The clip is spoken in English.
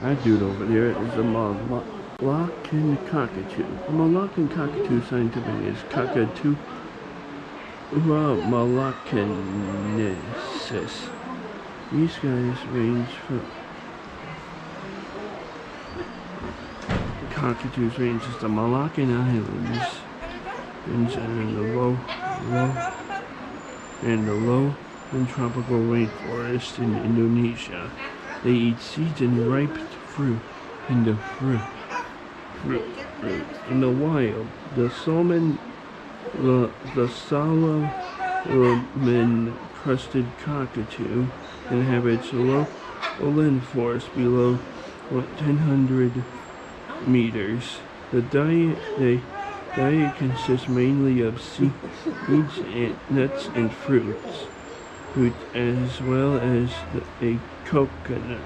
That dude over there is a Moluccan cockatoo. A Moluccan cockatoo scientifically is cockatoo moluccanensis. These guys range from cockatoos ranges the Moluccan Islands and the low and tropical rainforest in Indonesia. They eat seeds and ripe fruit in the in the wild. The Solomon-crested cockatoo inhabits lowland forest below 1,000 meters. The diet consists mainly of seeds and nuts and fruits, as well as a coconut.